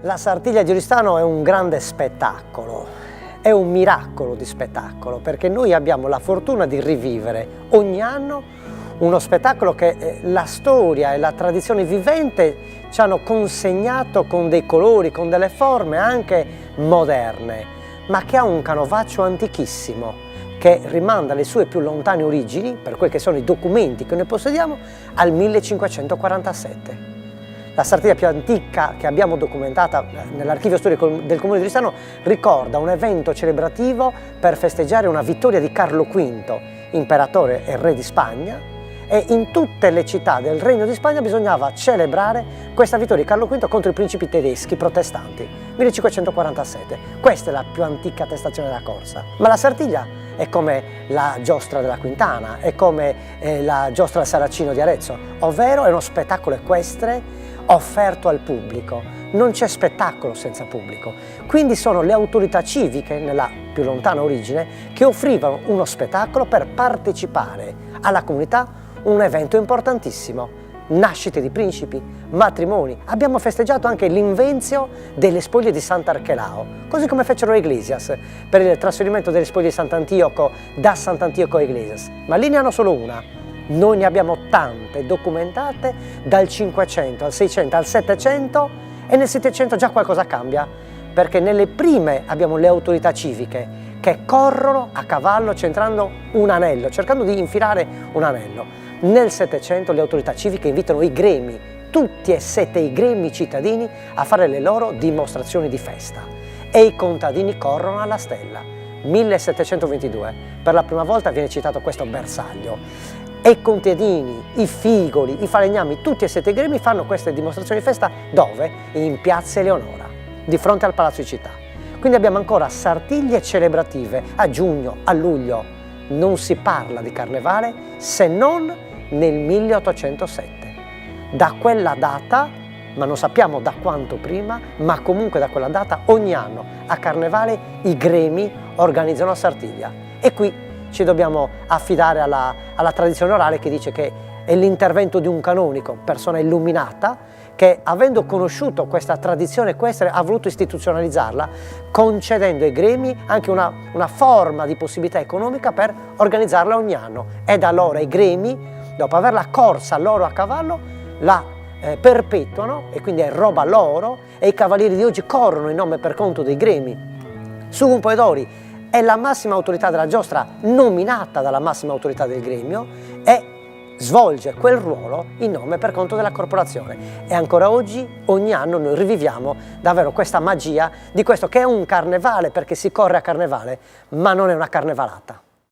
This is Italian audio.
La Sartiglia di Oristano è un grande spettacolo, è un miracolo di spettacolo, perché noi abbiamo la fortuna di rivivere ogni anno uno spettacolo che la storia e la tradizione vivente ci hanno consegnato con dei colori, con delle forme anche moderne, ma che ha un canovaccio antichissimo, che rimanda alle sue più lontane origini, per quel che sono i documenti che noi possediamo, al 1547. La Sartiglia più antica che abbiamo documentata nell'archivio storico del Comune di Oristano ricorda un evento celebrativo per festeggiare una vittoria di Carlo V, imperatore e re di Spagna, e in tutte le città del Regno di Spagna bisognava celebrare questa vittoria di Carlo V contro i principi tedeschi protestanti, 1547. Questa è la più antica attestazione della corsa. Ma la Sartiglia è come la giostra della Quintana, è come la giostra del Saracino di Arezzo, ovvero è uno spettacolo equestre offerto al pubblico. Non c'è spettacolo senza pubblico. Quindi sono le autorità civiche, nella più lontana origine, che offrivano uno spettacolo per partecipare alla comunità, un evento importantissimo. Nascite di principi, matrimoni. Abbiamo festeggiato anche l'invenzio delle spoglie di Sant'Archelao, così come fecero le Iglesias per il trasferimento delle spoglie di Sant'Antioco da Sant'Antioco a Iglesias. Ma lì ne hanno solo una. Noi ne abbiamo tante documentate dal 500 al 600 al 700 e nel 700 già qualcosa cambia, perché nelle prime abbiamo le autorità civiche che corrono a cavallo centrando un anello, cercando di infilare un anello. Nel 700 le autorità civiche invitano i gremi, tutti e 7 i gremi cittadini, a fare le loro dimostrazioni di festa e i contadini corrono alla stella. 1722, per la prima volta viene citato questo bersaglio. E i contadini, i figoli, i falegnami, tutti e 7 i gremi fanno queste dimostrazioni di festa dove? In Piazza Eleonora, di fronte al Palazzo di Città. Quindi abbiamo ancora sartiglie celebrative a giugno, a luglio. Non si parla di carnevale se non nel 1807. Da quella data, ma non sappiamo da quanto prima, ma comunque da quella data ogni anno a carnevale i gremi organizzano la Sartiglia. E qui ci dobbiamo affidare alla tradizione orale che dice che è l'intervento di un canonico, persona illuminata, che avendo conosciuto questa tradizione equestre ha voluto istituzionalizzarla, concedendo ai gremi anche una forma di possibilità economica per organizzarla ogni anno. E da allora i gremi, dopo averla corsa loro a cavallo, la perpetuano e quindi è roba loro, e i cavalieri di oggi corrono in nome e per conto dei gremi. Sugo Poedori è la massima autorità della giostra, nominata dalla massima autorità del gremio, e svolge quel ruolo in nome e per conto della corporazione. E ancora oggi, ogni anno, noi riviviamo davvero questa magia di questo che è un carnevale, perché si corre a carnevale, ma non è una carnevalata.